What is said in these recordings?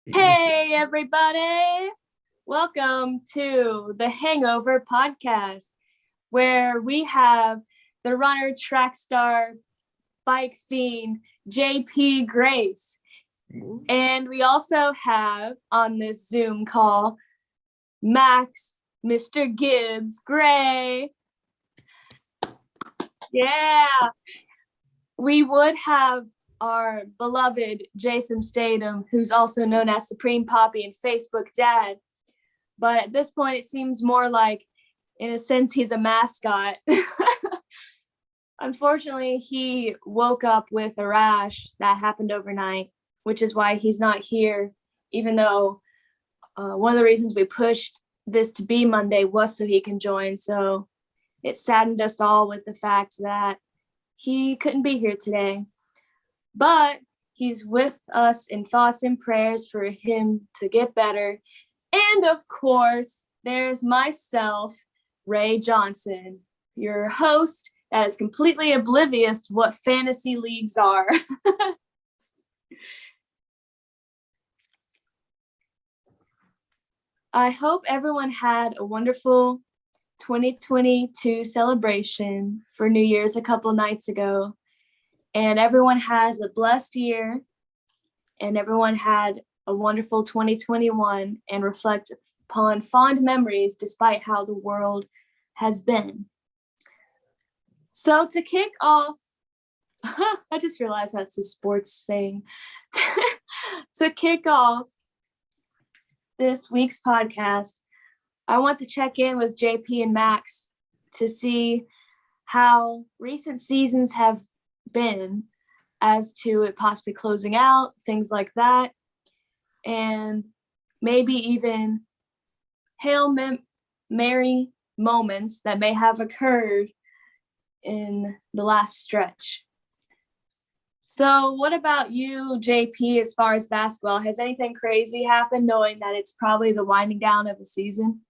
Hey, everybody. Welcome to the Hangover Podcast, where we have the runner, track star, bike fiend, JP Grace. And we also have on this Zoom call, Max, Mr. Gibbs Gray. Yeah. We would have our beloved Jason Statham, who's also known as Supreme Poppy and Facebook Dad. But at this point, it seems more like, in a sense, he's a mascot. Unfortunately, he woke up with a rash that happened overnight, which is why he's not here, even though one of the reasons we pushed this to be Monday was so he can join. So it saddened us all with the fact that he couldn't be here today. But he's with us in thoughts and prayers for him to get better. And of course, there's myself, Ray Johnson, your host that is completely oblivious to what fantasy leagues are. I hope everyone had a wonderful 2022 celebration for New Year's a couple nights ago. And everyone has a blessed year, and everyone had a wonderful 2021 and reflect upon fond memories despite how the world has been. So to kick off, I just realized that's a sports thing. To kick off this week's podcast, I want to check in with JP and Max to see how recent seasons have been as to it possibly closing out, things like that, and maybe even Hail Mary moments that may have occurred in the last stretch. So what about you, JP, as far as basketball? Has anything crazy happened, knowing that it's probably the winding down of a season?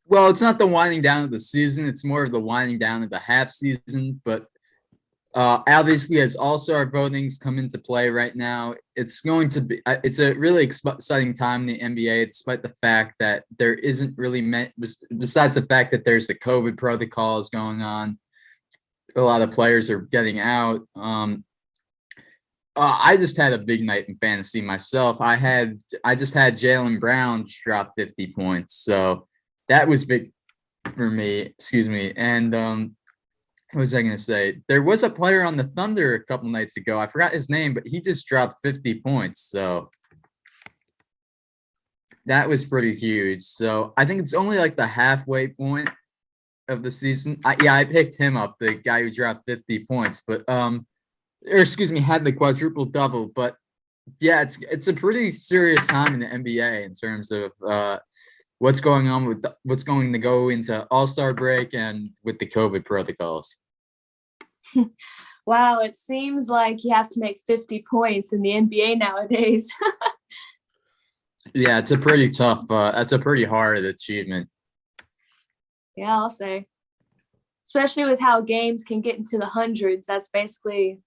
Well, it's not the winding down of the season. It's more of the winding down of the half season, but obviously, as all-star votings come into play right now, it's a really exciting time in the NBA, despite the fact that there isn't really besides the fact that there's the COVID protocols going on, a lot of players are getting out. I just had a big night in fantasy myself. I just had Jaylen Brown drop 50 points, so that was big for me. Excuse me, and what was I going to say? There was a player on the Thunder a couple nights ago. I forgot his name, but he just dropped 50 points. So that was pretty huge. So I think it's only like the halfway point of the season. I picked him up, the guy who dropped 50 points, but had the quadruple double. But yeah, it's a pretty serious time in the NBA in terms of what's going on with what's going to go into All-Star break and with the COVID protocols. Wow, it seems like you have to make 50 points in the NBA nowadays. Yeah, it's a pretty tough, that's a pretty hard achievement. Yeah, I'll say. Especially with how games can get into the hundreds. That's basically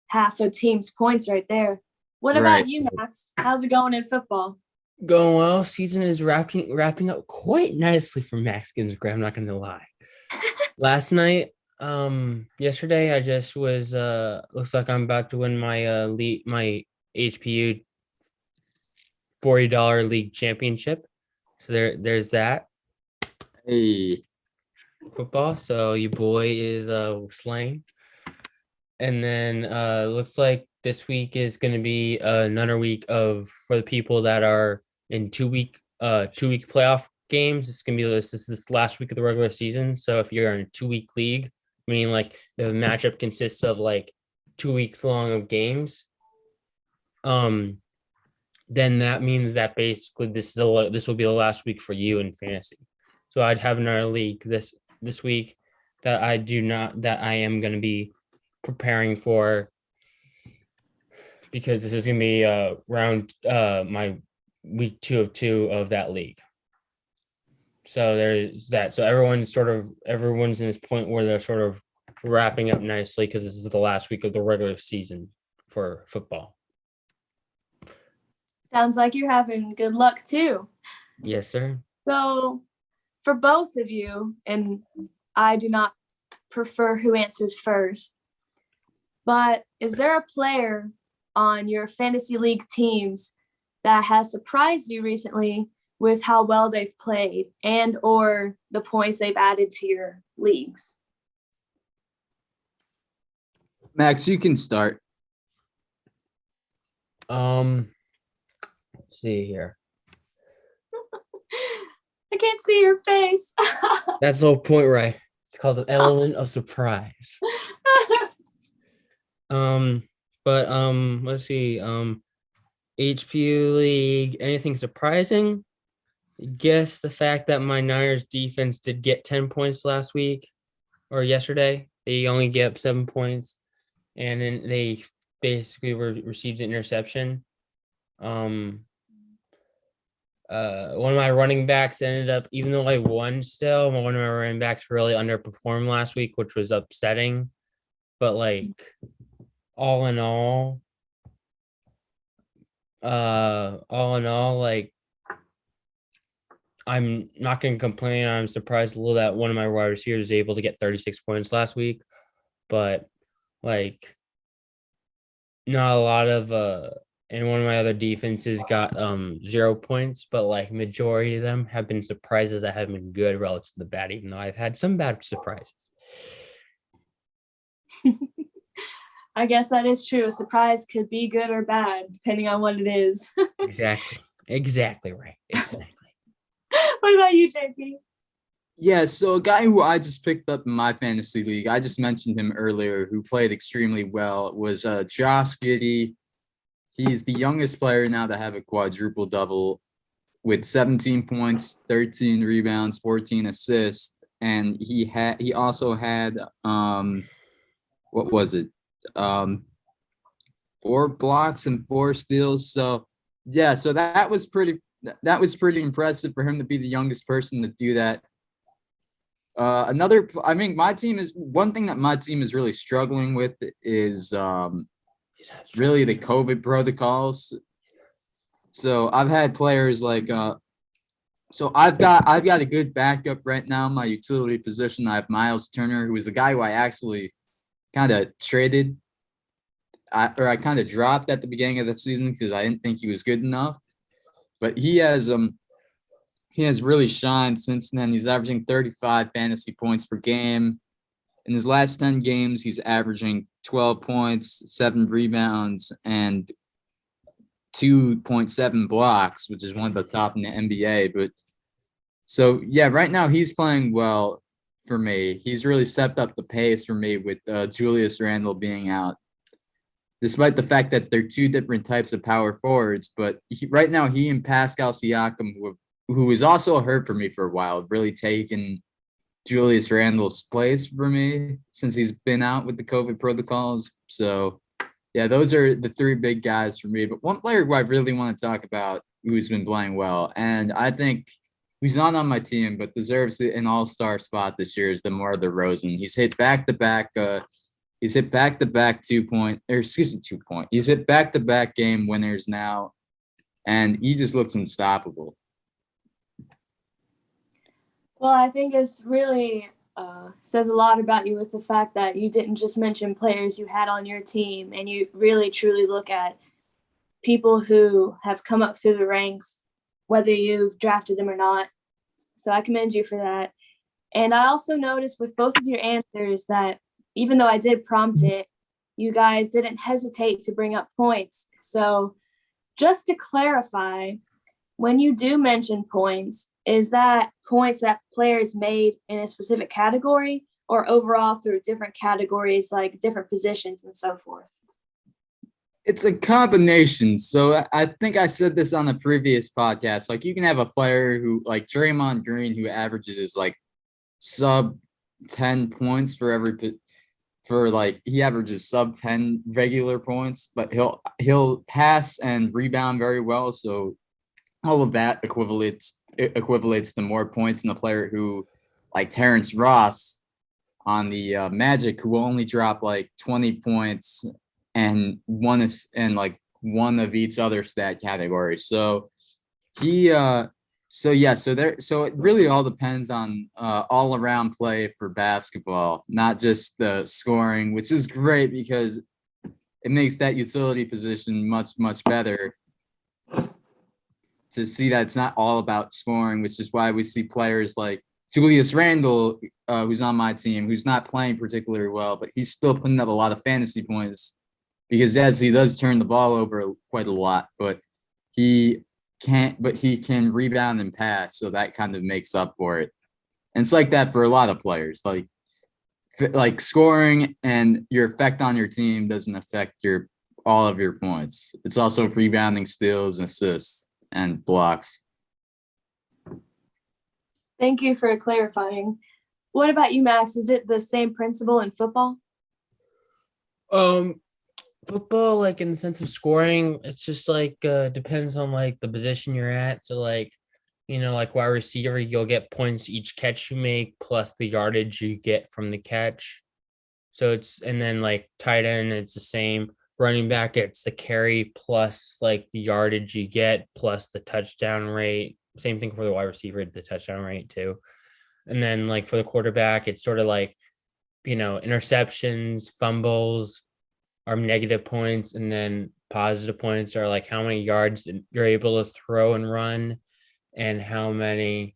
half a team's points right there. What about you, Max? How's it going in football? Going well. Season is wrapping up quite nicely for Max Gibbs Gray. I'm not going to lie. Last night, yesterday, I just was. Looks like I'm about to win my my HPU $40 league championship. So there's that. Hey, football. So your boy is slaying. And then looks like this week is going to be another week for the people that are in 2 week playoff games. It's going to be this last week of the regular season. So if you're in a 2 week league, meaning like the matchup consists of like 2 weeks long of games, then that means that basically this will be the last week for you in fantasy. So I'd have another league this week that I am going to be preparing for, because this is going to be round my week 2 of 2 of that league. So there's that. So everyone's in this point where they're sort of wrapping up nicely, because this is the last week of the regular season for football. Sounds like you're having good luck too. Yes, sir. So, for both of you, and I do not prefer who answers first, but is there a player on your fantasy league teams that has surprised you recently with how well they've played and or the points they've added to your leagues? Max, you can start. Let's see here. I can't see your face. That's the whole point, right? It's called the element of surprise. Let's see. HPU League, anything surprising? Guess the fact that my Niners defense did get 10 points last week or yesterday. They only get 7 points, and then they basically received an interception. One of my running backs ended up, even though I won still, one of my running backs really underperformed last week, which was upsetting. But like all in all, like I'm not going to complain. I'm surprised a little that one of my wide receivers was able to get 36 points last week, but like not a lot of and one of my other defenses got 0 points, but like majority of them have been surprises that have been good relative to the bad, even though I've had some bad surprises. I guess that is true. A surprise could be good or bad, depending on what it is. Exactly right. Exactly. What about you, JP? Yeah, so a guy who I just picked up in my fantasy league, I just mentioned him earlier, who played extremely well, was Josh Giddey. He's the youngest player now to have a quadruple double with 17 points, 13 rebounds, 14 assists, and he also had what was it? 4 blocks and 4 steals. So yeah, so that was pretty impressive for him to be the youngest person to do that. My team is one thing that my team is really struggling with is really the COVID protocols. So I've had players like so I've got a good backup right now in my utility position. I have Miles Turner, who is a guy who I actually kind of traded. I kind of dropped at the beginning of the season because I didn't think he was good enough. But he has really shined since then. He's averaging 35 fantasy points per game. In his last 10 games, he's averaging 12 points, 7 rebounds, and 2.7 blocks, which is one of the top in the NBA. But so, yeah, right now he's playing well for me. He's really stepped up the pace for me with Julius Randle being out, despite the fact that they're 2 different types of power forwards. But right now, he and Pascal Siakam, who was also hurt for me for a while, really taken Julius Randle's place for me since he's been out with the COVID protocols. So, yeah, those are the 3 big guys for me. But one player who I really want to talk about who's been playing well, and I think who's not on my team but deserves an all-star spot this year, is DeMar DeRozan. He's hit back-to-back He's hit back-to-back 2 point. He's hit back-to-back game winners now, and he just looks unstoppable. Well, I think it's really says a lot about you with the fact that you didn't just mention players you had on your team, and you really truly look at people who have come up through the ranks, whether you've drafted them or not. So I commend you for that. And I also noticed with both of your answers that even though I did prompt it, you guys didn't hesitate to bring up points. So just to clarify, when you do mention points, is that points that players made in a specific category or overall through different categories, like different positions and so forth? It's a combination. So I think I said this on the previous podcast. Like, you can have a player who, like Draymond Green, who averages like sub 10 points he averages sub 10 regular points, but he'll pass and rebound very well. So all of that equivalates to more points than a player who, like Terrence Ross on the Magic, who will only drop like 20 points and one of each other stat category. So so it really all depends on all around play for basketball, not just the scoring, which is great because it makes that utility position much, much better to see that it's not all about scoring, which is why we see players like Julius Randle, who's on my team, who's not playing particularly well, but he's still putting up a lot of fantasy points because yes, he does turn the ball over quite a lot, but he can rebound and pass, so that kind of makes up for it. And it's like that for a lot of players. Like scoring and your effect on your team doesn't affect all of your points. It's also rebounding, steals, assists, and blocks. Thank you for clarifying. What about you, Max? Is it the same principle in football? Football, like in the sense of scoring, it's just like depends on like the position you're at. So like, like wide receiver, you'll get points each catch you make plus the yardage you get from the catch. So and then like tight end, it's the same. Running back, it's the carry plus like the yardage you get plus the touchdown rate. Same thing for the wide receiver, the touchdown rate too. And then like for the quarterback, it's sort of like, interceptions, fumbles are negative points, and then positive points are like how many yards you're able to throw and run and how many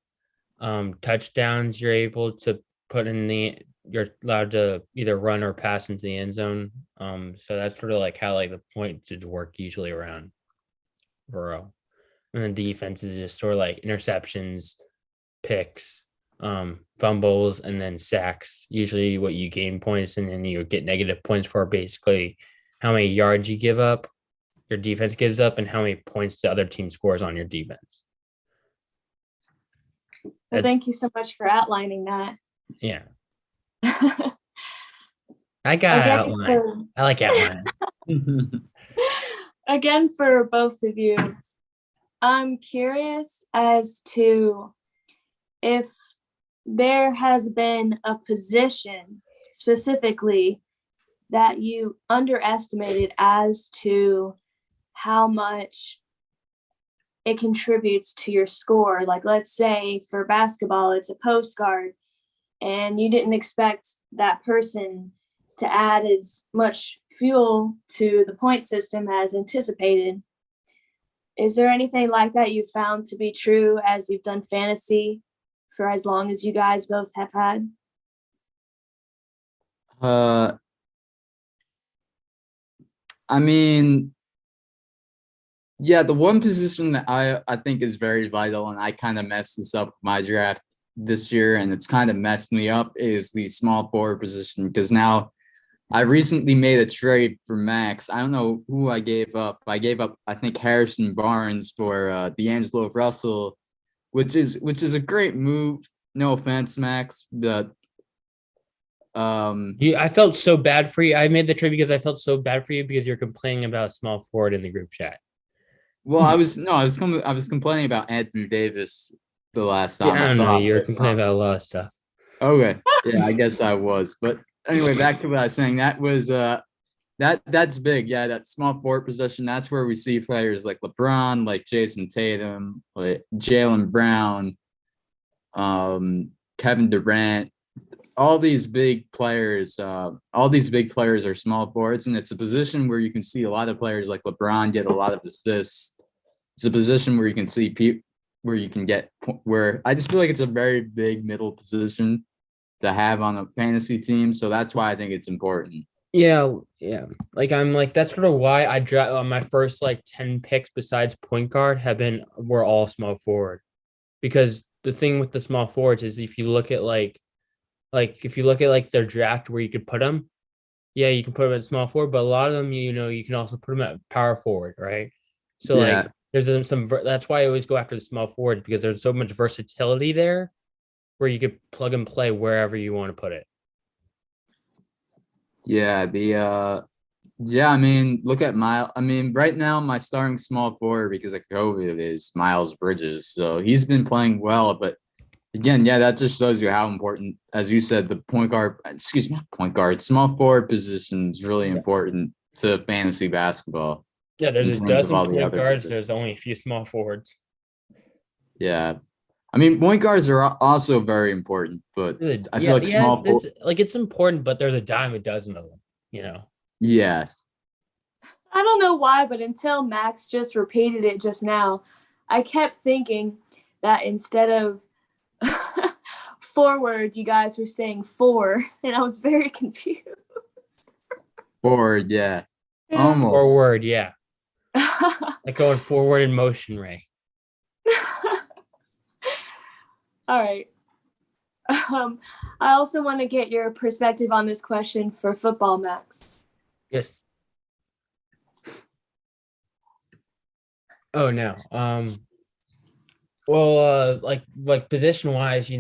touchdowns you're able to put you're allowed to either run or pass into the end zone. So that's sort of like how like the points would work usually around Burrow. And then defense is just sort of like interceptions, picks, fumbles, and then sacks. Usually what you gain points and then you get negative points for basically how many yards you give up, your defense gives up, and how many points the other team scores on your defense. Well, thank you so much for outlining that. Yeah. I got outline. I like outline. Again, for both of you, I'm curious as to if there has been a position specifically that you underestimated as to how much it contributes to your score. Like, let's say for basketball, it's a post guard, and you didn't expect that person to add as much fuel to the point system as anticipated. Is there anything like that you found to be true as you've done fantasy for as long as you guys both have had? I mean, yeah, the one position that I think is very vital, and I kind of messed this up with my draft this year, and it's kind of messed me up, is the small forward position, because now I recently made a trade for Max. I don't know who I gave up. I gave up, I think, Harrison Barnes for D'Angelo Russell, which is a great move. No offense, Max, but I felt so bad for you. I made the trade because I felt so bad for you because you're complaining about small forward in the group chat. Well, I was complaining about Anthony Davis the last time. I don't know. You're complaining about a lot of stuff. Okay, yeah, I guess I was. But anyway, back to what I was saying. That was that's big. Yeah, that small forward position. That's where we see players like LeBron, like Jason Tatum, like Jaylen Brown, Kevin Durant. All these big players are small forwards, and it's a position where you can see a lot of players like LeBron get a lot of assists. It's a position where you can see where I just feel like it's a very big middle position to have on a fantasy team. So that's why I think it's important. Yeah. Like that's sort of why I draft on my first like 10 picks besides point guard were all small forward, because the thing with the small forwards is if you look at their draft where you could put them, yeah, you can put them at small forward, but a lot of them, you can also put them at power forward, right? So yeah. Like there's that's why I always go after the small forward, because there's so much versatility there where you could plug and play wherever you want to put it. Yeah, I mean, look at right now my starting small forward because of COVID is Miles Bridges. So he's been playing well, but again, yeah, that just shows you how important, as you said, the small forward position is really important to fantasy basketball. Yeah, there's in a terms of dozen all the point other guards. positions. There's only a few small forwards. Yeah. I mean, point guards are also very important, but I feel Yeah, like yeah. small It's important, but there's a dime a dozen of them. yes. I don't know why, but until Max just repeated it just now, I kept thinking that instead of forward, you guys were saying four, and I was very confused. Forward, yeah. Yeah. Almost. Forward, yeah. Like going forward in motion, Ray. All right. I also want to get your perspective on this question for football, Max. Yes. Oh no. Well, like position wise, there's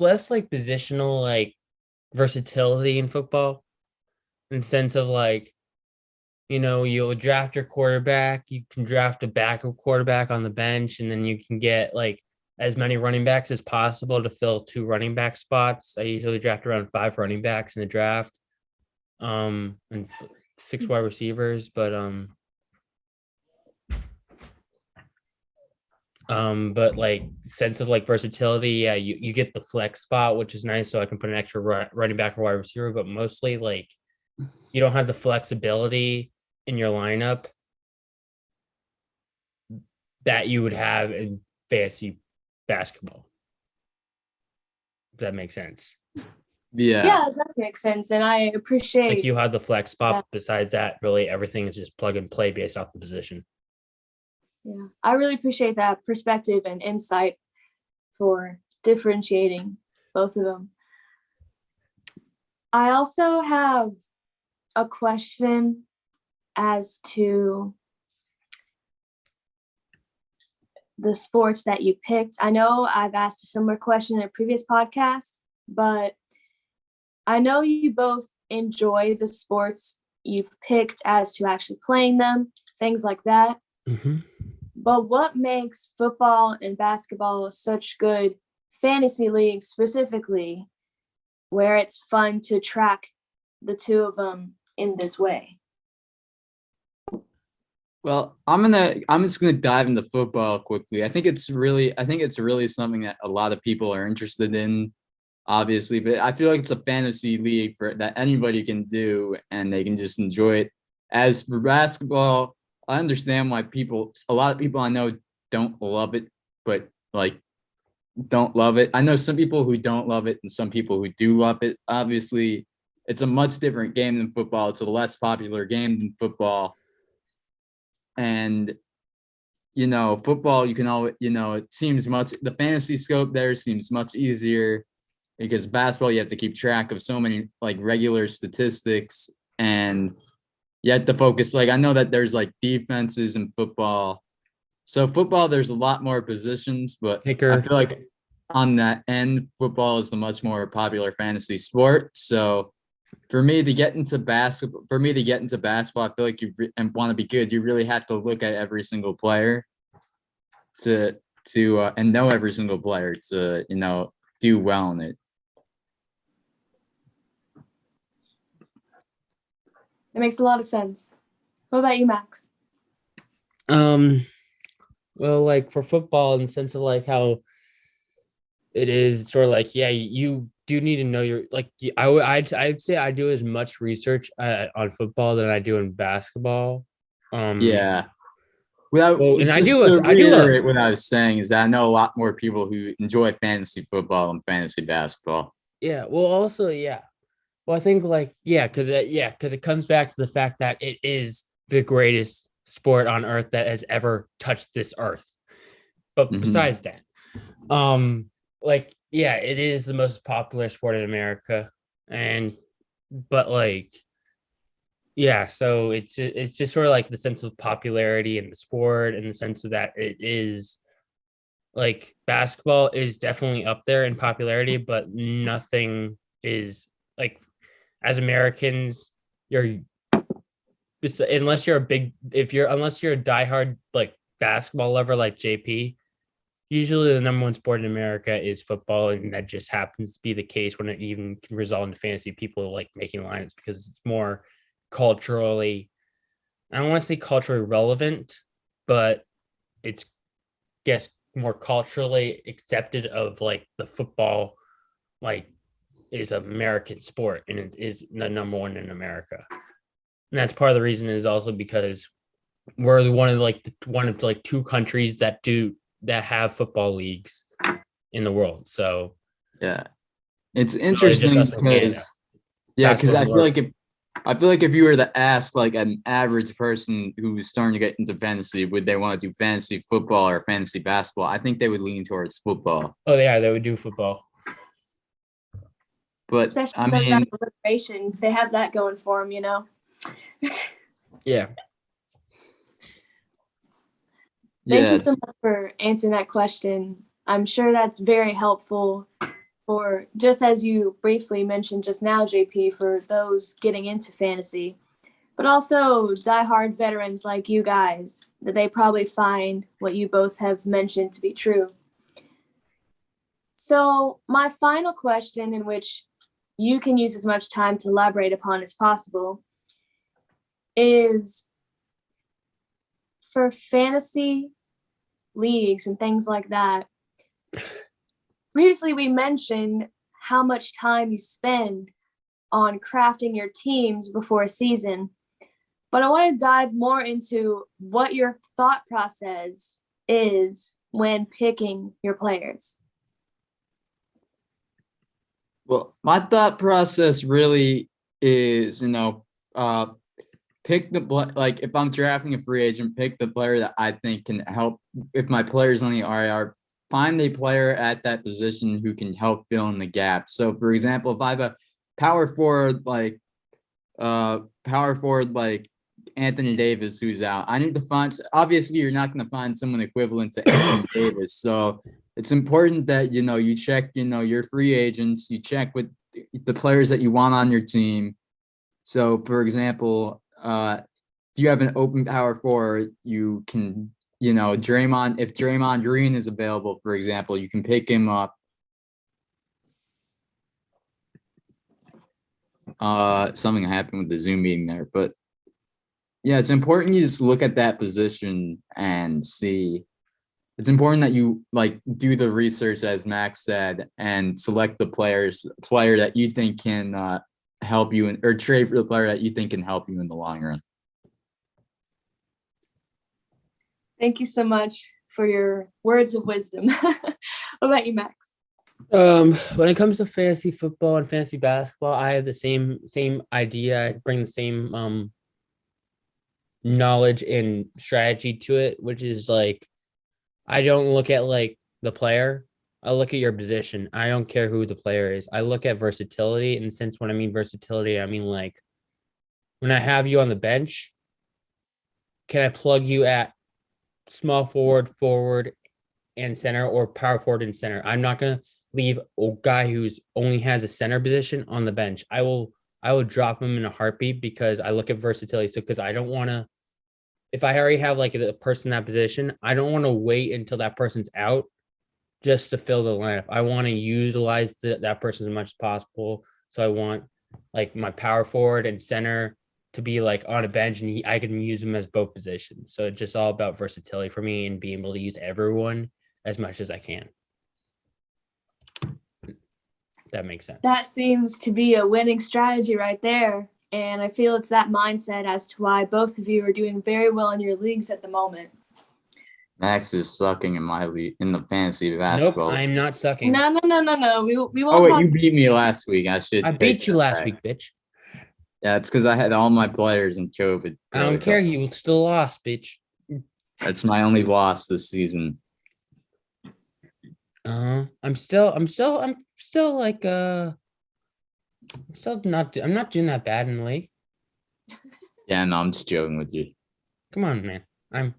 less like positional like versatility in football, in the sense of like, you'll draft your quarterback, you can draft a backup quarterback on the bench, and then you can get like as many running backs as possible to fill 2 running back spots. I usually draft around 5 running backs in the draft, and 6 wide receivers, but like sense of like versatility, yeah, you get the flex spot, which is nice, so I can put an extra running back or wide receiver, but mostly like you don't have the flexibility in your lineup that you would have in fantasy basketball. If that makes sense. Yeah, it does make sense, and I appreciate Like you have the flex spot. that. Besides that, really everything is just plug and play based off the position. Yeah, I really appreciate that perspective and insight for differentiating both of them. I also have a question as to the sports that you picked. I know I've asked a similar question in a previous podcast, but I know you both enjoy the sports you've picked as to actually playing them, things like that. Mm-hmm. But what makes football and basketball such good fantasy leagues specifically, where it's fun to track the two of them in this way? Well, I'm just gonna dive into football quickly. I think it's really something that a lot of people are interested in, obviously, but I feel like it's a fantasy league that anybody can do and they can just enjoy it. As for basketball, I understand why a lot of people I know don't love it, but like don't love it. I know some people who don't love it and some people who do love it. Obviously, it's a much different game than football. It's a less popular game than football. And football, you can always, it seems the fantasy scope there seems much easier, because basketball, you have to keep track of so many like regular statistics, and you have to focus. Like, I know that there's like defenses in football. So football, there's a lot more positions, but Kicker. I feel like on that end, football is the much more popular fantasy sport. So for me to get into basketball, I feel like and want to be good, you really have to look at every single player to and know every single player to do well in it. It makes a lot of sense. What about you, Max? Well, like for football, in the sense of like how it is sort of like, yeah, you do need to know your like. I'd say I do as much research on football than I do in basketball. Yeah. And I Just do to I do reiterate what I was saying is that I know a lot more people who enjoy fantasy football than fantasy basketball. Yeah. Well, also, yeah. Well, I think like, because it comes back to the fact that it is the greatest sport on earth that has ever touched this earth. But besides that, like, yeah, it is the most popular sport in America, but like, yeah, so it's just sort of like the sense of popularity in the sport, in the sense of that it is like basketball is definitely up there in popularity, but nothing is like, as Americans, unless you're a diehard like basketball lover like JP, usually the number one sport in America is football, and that just happens to be the case when it even can result into fantasy people like making lineups, because it's more culturally, I don't want to say culturally relevant, but it's guess more culturally accepted of like the football like is American sport and it is the number one in America. And that's part of the reason is also because we're one of like two countries that have football leagues in the world. So Yeah, it's just interesting us in Canada. because I Basketball feel like if you were to ask like an average person who's starting to get into fantasy, would they want to do fantasy football or fantasy basketball? I think they would lean towards football. Oh yeah, they would do football. But Especially I those mean, that alliteration, they have that going for them, you know. Yeah. Thank you so much for answering that question. I'm sure that's very helpful for, just as you briefly mentioned just now, JP, for those getting into fantasy, but also diehard veterans like you guys, that they probably find what you both have mentioned to be true. So my final question, in which you can use as much time to elaborate upon as possible, is for fantasy leagues and things like that. Previously, we mentioned how much time you spend on crafting your teams before a season, but I want to dive more into what your thought process is when picking your players. well, my thought process really is, pick like if I'm drafting a free agent, pick the player that I think can help. If my player's on the IR, find a player at that position who can help fill in the gap. So, for example, if I have a power forward like Anthony Davis who's out, I need to find. Obviously, you're not going to find someone equivalent to Anthony Davis. So it's important that you check your free agents. You check with the players that you want on your team. So, for example, if you have an open power forward, you can, Draymond, if Draymond Green is available, for example, you can pick him up. Something happened with the Zoom meeting there, but yeah, it's important you just look at that position and see. It's important that you do the research, as Max said, and select the player that you think can help you or trade for the player that you think can help you in the long run. Thank you so much for your words of wisdom. What about you, Max? When it comes to fantasy football and fantasy basketball, I have the same idea. I bring the same knowledge and strategy to it, which is like I don't look at like the player. I look at your position. I don't care who the player is. I look at versatility. And since when I mean versatility, I mean like when I have you on the bench, can I plug you at small forward, and center, or power forward and center? I'm not going to leave a guy who's only has a center position on the bench. I will drop him in a heartbeat because I look at versatility. So because I don't want to, if I already have like a person in that position, I don't want to wait until that person's out just to fill the lineup. I want to utilize that person as much as possible. So I want like my power forward and center to be like on a bench, and I can use them as both positions. So it's just all about versatility for me and being able to use everyone as much as I can. That makes sense. That seems to be a winning strategy right there. And I feel it's that mindset as to why both of you are doing very well in your leagues at the moment. Max is sucking in my league in the fantasy basketball. Nope, I'm not sucking. No. We won't. Oh wait, talk. you beat me last week. I beat you last week, bitch. Yeah, it's because I had all my players in COVID. I don't care. You still lost, bitch. That's my only loss this season. I'm still like I'm not doing that bad in the league. Yeah, no, I'm just joking with you. Come on, man. I'm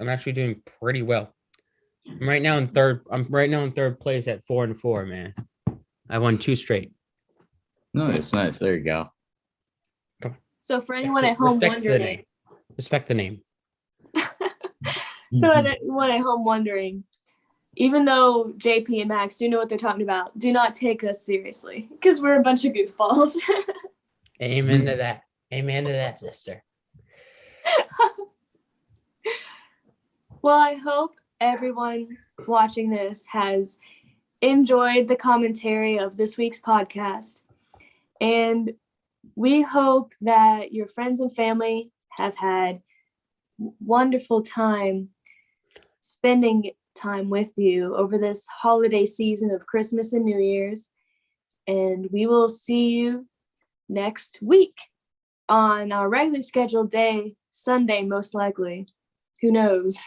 actually doing pretty well. I'm right now in third place at 4-4, man. I won 2 straight. Nice. There you go. So for anyone at home wondering, respect the name. So anyone at home wondering, even though JP and Max do know what they're talking about, do not take us seriously because we're a bunch of goofballs. Amen to that. Amen to that, sister. Well, I hope everyone watching this has enjoyed the commentary of this week's podcast. And we hope that your friends and family have had wonderful time spending time with you over this holiday season of Christmas and New Year's. And we will see you next week on our regularly scheduled day, Sunday, most likely. Who knows?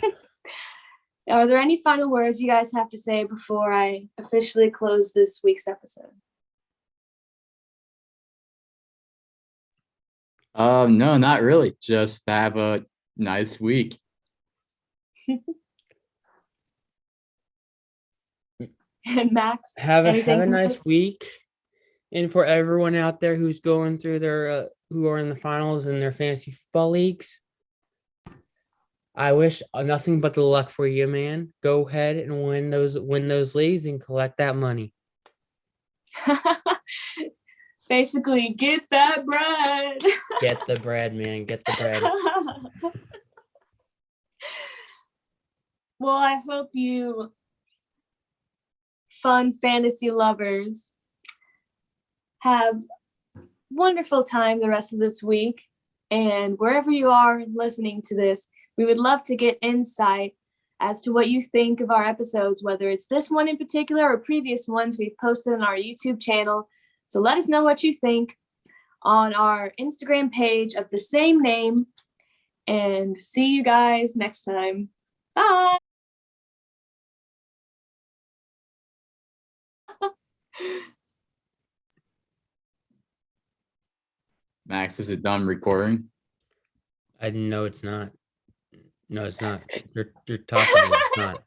Are there any final words you guys have to say before I officially close this week's episode? No, not really. Just have a nice week. And Max, Have a anything from nice us? week. And for everyone out there who's going through their who are in the finals in their fantasy football leagues, I wish nothing but the luck for you, man. Go ahead and win those leagues and collect that money. Basically, get that bread. Get the bread, man. Get the bread. Well, I hope you fun fantasy lovers have wonderful time the rest of this week. And wherever you are listening to this, we would love to get insight as to what you think of our episodes, whether it's this one in particular or previous ones we've posted on our YouTube channel. So let us know what you think on our Instagram page of the same name. And see you guys next time. Bye. Max, is it done recording? I know it's not. No, it's not. You're talking. It's not.